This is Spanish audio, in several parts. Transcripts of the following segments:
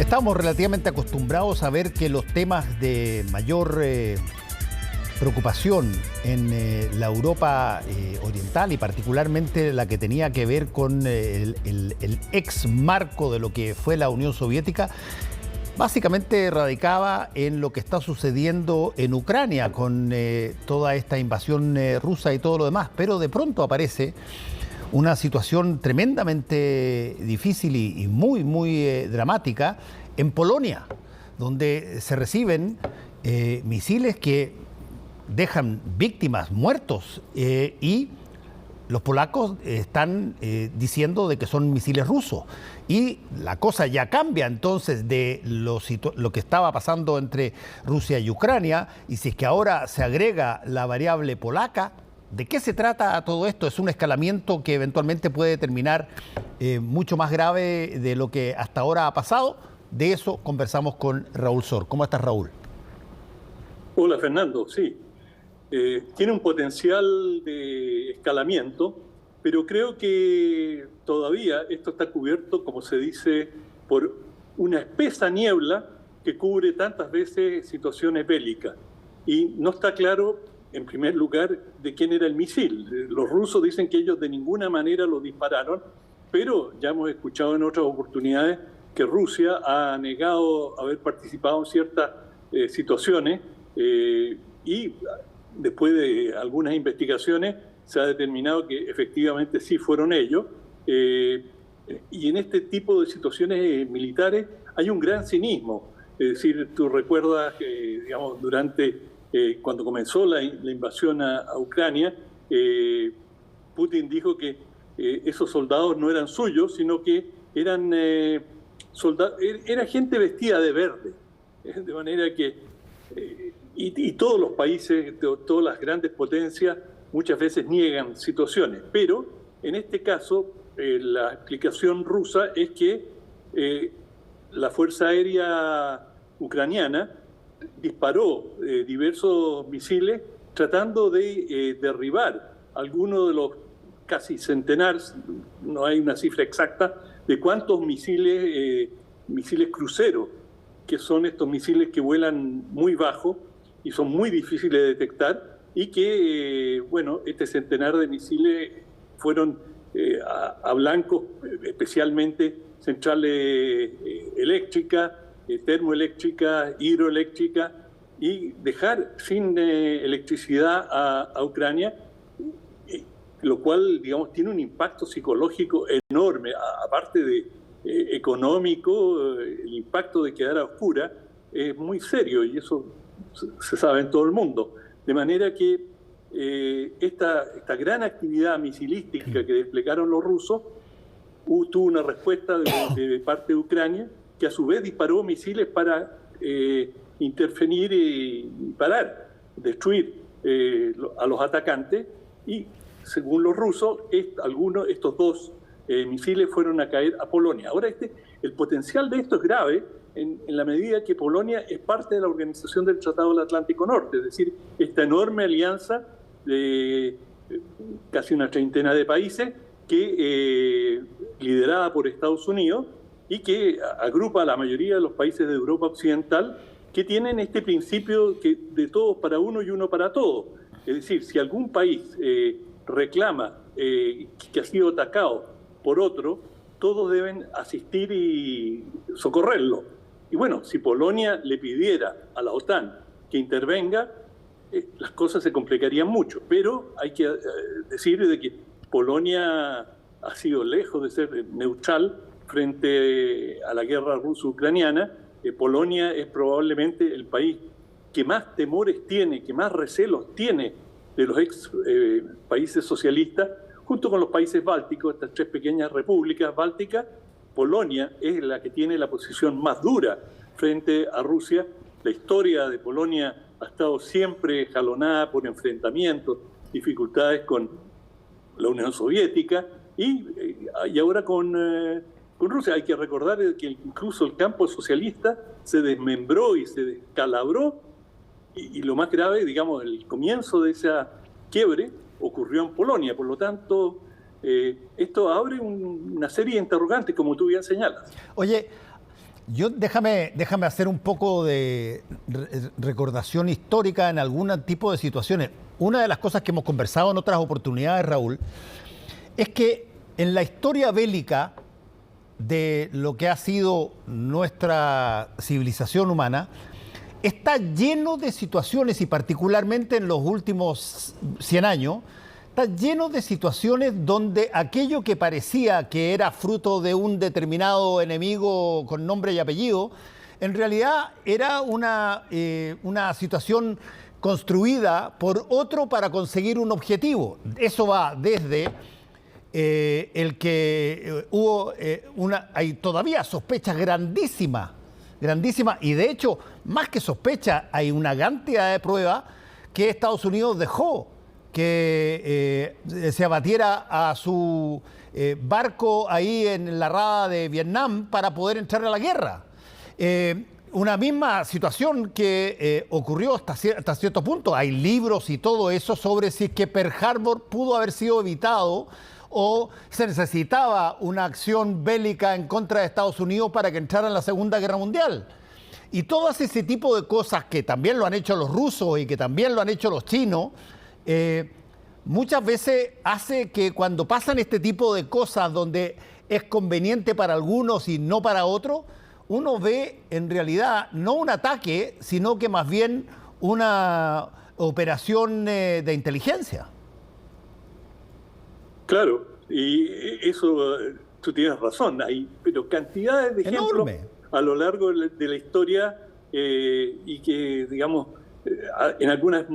Estamos relativamente acostumbrados a ver que los temas de mayor preocupación en la Europa oriental y particularmente la que tenía que ver con el ex marco de lo que fue la Unión Soviética, básicamente radicaba en lo que está sucediendo en Ucrania con toda esta invasión rusa y todo lo demás, pero de pronto aparece una situación tremendamente difícil y muy dramática en Polonia, donde se reciben misiles que dejan víctimas, muertos, y los polacos están diciendo de que son misiles rusos. Y la cosa ya cambia entonces de lo que estaba pasando entre Rusia y Ucrania, y si es que ahora se agrega la variable polaca. ¿De qué se trata todo esto? ¿Es un escalamiento que eventualmente puede terminar mucho más grave de lo que hasta ahora ha pasado? De eso conversamos con Raúl Sor. ¿Cómo estás, Raúl? Hola, Fernando. Sí, tiene un potencial de escalamiento, pero creo que todavía esto está cubierto, como se dice, por una espesa niebla que cubre tantas veces situaciones bélicas. Y no está claro, en primer lugar, de quién era el misil. Los rusos dicen que ellos de ninguna manera lo dispararon, pero ya hemos escuchado en otras oportunidades que Rusia ha negado haber participado en ciertas situaciones y después de algunas investigaciones se ha determinado que efectivamente sí fueron ellos. Y en este tipo de situaciones militares hay un gran cinismo. Es decir, tú recuerdas que, digamos, durante cuando comenzó la invasión a Ucrania, Putin dijo que esos soldados no eran suyos, sino que eran era gente vestida de verde. De manera que, y todos los países, todas las grandes potencias, muchas veces niegan situaciones. Pero en este caso, la explicación rusa es que la Fuerza Aérea Ucraniana disparó diversos misiles tratando de derribar algunos de los casi centenares, no hay una cifra exacta, de cuántos misiles cruceros, que son estos misiles que vuelan muy bajo y son muy difíciles de detectar, y que, bueno, este centenar de misiles fueron a blancos, especialmente centrales eléctricas, termoeléctrica, hidroeléctrica, y dejar sin electricidad a Ucrania, lo cual, digamos, tiene un impacto psicológico enorme, aparte de económico. El impacto de quedar a oscura es muy serio y eso se sabe en todo el mundo. De manera que esta gran actividad misilística que desplegaron los rusos tuvo una respuesta de parte de Ucrania, que a su vez disparó misiles para intervenir y parar, destruir a los atacantes. Y según los rusos, estos dos misiles fueron a caer a Polonia. Ahora, el potencial de esto es grave en la medida que Polonia es parte de la Organización del Tratado del Atlántico Norte, es decir, esta enorme alianza de casi una treintena de países que liderada por Estados Unidos, y que agrupa a la mayoría de los países de Europa Occidental que tienen este principio de todos para uno y uno para todos. Es decir, si algún país reclama que ha sido atacado por otro, todos deben asistir y socorrerlo. Y bueno, si Polonia le pidiera a la OTAN que intervenga, las cosas se complicarían mucho. Pero hay que decir de que Polonia ha sido lejos de ser neutral frente a la guerra ruso-ucraniana. Polonia es probablemente el país que más temores tiene, que más recelos tiene de los ex países socialistas, junto con los países bálticos, estas tres pequeñas repúblicas bálticas. Polonia es la que tiene la posición más dura frente a Rusia. La historia de Polonia ha estado siempre jalonada por enfrentamientos, dificultades con la Unión Soviética y ahora con Rusia. Hay que recordar que incluso el campo socialista se desmembró y se descalabró, y lo más grave, digamos, el comienzo de esa quiebre ocurrió en Polonia. Por lo tanto, esto abre una serie de interrogantes, como tú bien señalas. Oye, Déjame hacer un poco de recordación histórica en algún tipo de situaciones. Una de las cosas que hemos conversado en otras oportunidades, Raúl, es que en la historia bélica de lo que ha sido nuestra civilización humana, está lleno de situaciones, y particularmente en los últimos 100 años, está lleno de situaciones donde aquello que parecía que era fruto de un determinado enemigo con nombre y apellido, en realidad era una situación construida por otro para conseguir un objetivo. Eso va desde el que hay todavía sospechas grandísimas, y de hecho, más que sospechas, hay una cantidad de pruebas que Estados Unidos dejó que se abatiera a su barco ahí en la rada de Vietnam para poder entrar a la guerra. Una misma situación que ocurrió hasta cierto punto. Hay libros y todo eso sobre si es que Pearl Harbor pudo haber sido evitado o se necesitaba una acción bélica en contra de Estados Unidos para que entrara en la Segunda Guerra Mundial. Y todo ese tipo de cosas que también lo han hecho los rusos y que también lo han hecho los chinos, muchas veces hace que cuando pasan este tipo de cosas donde es conveniente para algunos y no para otros, uno ve en realidad no un ataque, sino que más bien una operación de inteligencia. Claro, y eso tú tienes razón, hay pero cantidades de ejemplos a lo largo de la historia y que, digamos, en algunos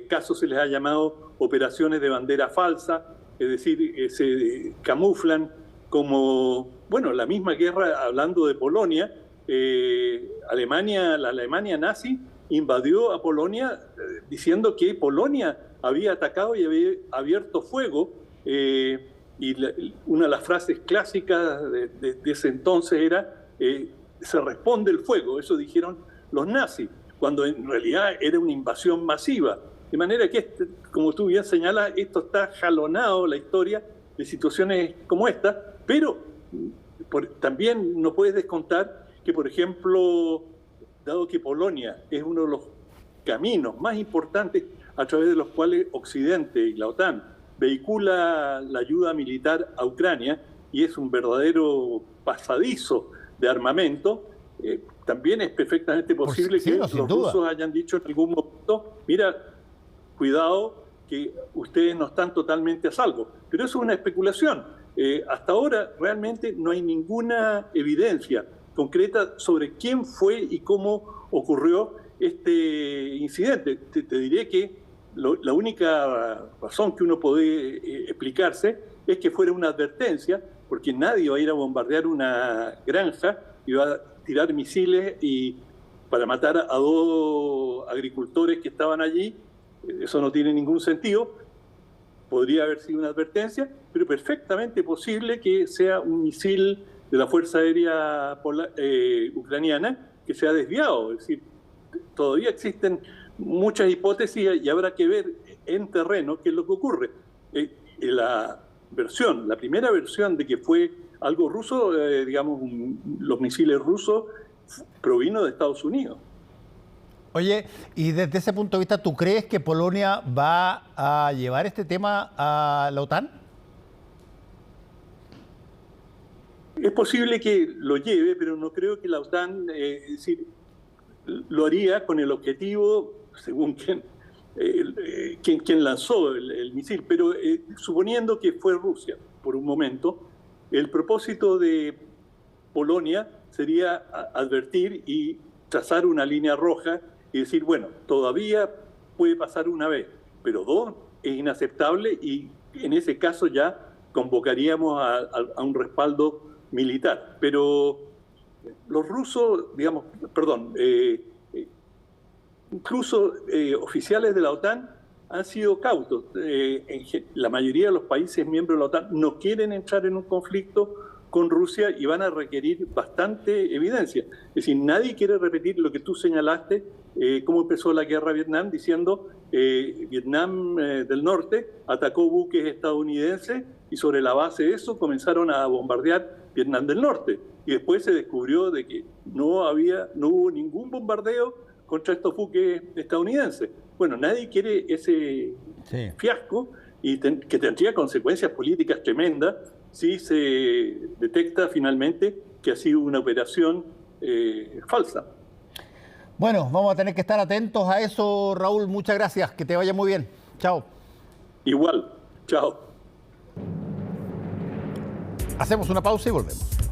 casos se les ha llamado operaciones de bandera falsa, es decir, se camuflan como, bueno, la misma guerra, hablando de Polonia, la Alemania nazi invadió a Polonia diciendo que Polonia había atacado y había abierto fuego, y una de las frases clásicas de ese entonces era se responde el fuego, eso dijeron los nazis, cuando en realidad era una invasión masiva. De manera que, como tú bien señalas, esto está jalonado, la historia, de situaciones como esta, pero también no puedes descontar que, por ejemplo, dado que Polonia es uno de los caminos más importantes a través de los cuales Occidente y la OTAN vehicula la ayuda militar a Ucrania, y es un verdadero pasadizo de armamento, también es perfectamente posible que los rusos hayan dicho en algún momento, mira, cuidado que ustedes no están totalmente a salvo. Pero eso es una especulación. Hasta ahora realmente no hay ninguna evidencia concreta sobre quién fue y cómo ocurrió este incidente. Te diré que la única razón que uno puede explicarse es que fuera una advertencia, porque nadie va a ir a bombardear una granja y va a tirar misiles para matar a 2 agricultores que estaban allí. Eso no tiene ningún sentido. Podría haber sido una advertencia, pero perfectamente posible que sea un misil de la Fuerza Aérea ucraniana que se ha desviado. Es decir, todavía existen muchas hipótesis y habrá que ver en terreno qué es lo que ocurre. La primera versión de que fue algo ruso, digamos, los misiles rusos, provino de Estados Unidos. Oye, y desde ese punto de vista, ¿tú crees que Polonia va a llevar este tema a la OTAN? Es posible que lo lleve, pero no creo que la OTAN lo haría con el objetivo, según quien lanzó el misil, pero suponiendo que fue Rusia por un momento, el propósito de Polonia sería advertir y trazar una línea roja y decir, bueno, todavía puede pasar una vez, pero 2 es inaceptable, y en ese caso ya convocaríamos a un respaldo militar. Pero los rusos, incluso oficiales de la OTAN han sido cautos. La mayoría de los países miembros de la OTAN no quieren entrar en un conflicto con Rusia y van a requerir bastante evidencia. Es decir, nadie quiere repetir lo que tú señalaste, cómo empezó la guerra de Vietnam, diciendo Vietnam del Norte atacó buques estadounidenses y sobre la base de eso comenzaron a bombardear Vietnam del Norte. Y después se descubrió de que no hubo ningún bombardeo contra estos buques estadounidenses. Bueno, nadie quiere ese fiasco y que tendría consecuencias políticas tremendas si se detecta finalmente que ha sido una operación falsa. Bueno, vamos a tener que estar atentos a eso, Raúl. Muchas gracias. Que te vaya muy bien. Chao. Igual. Chao. Hacemos una pausa y volvemos.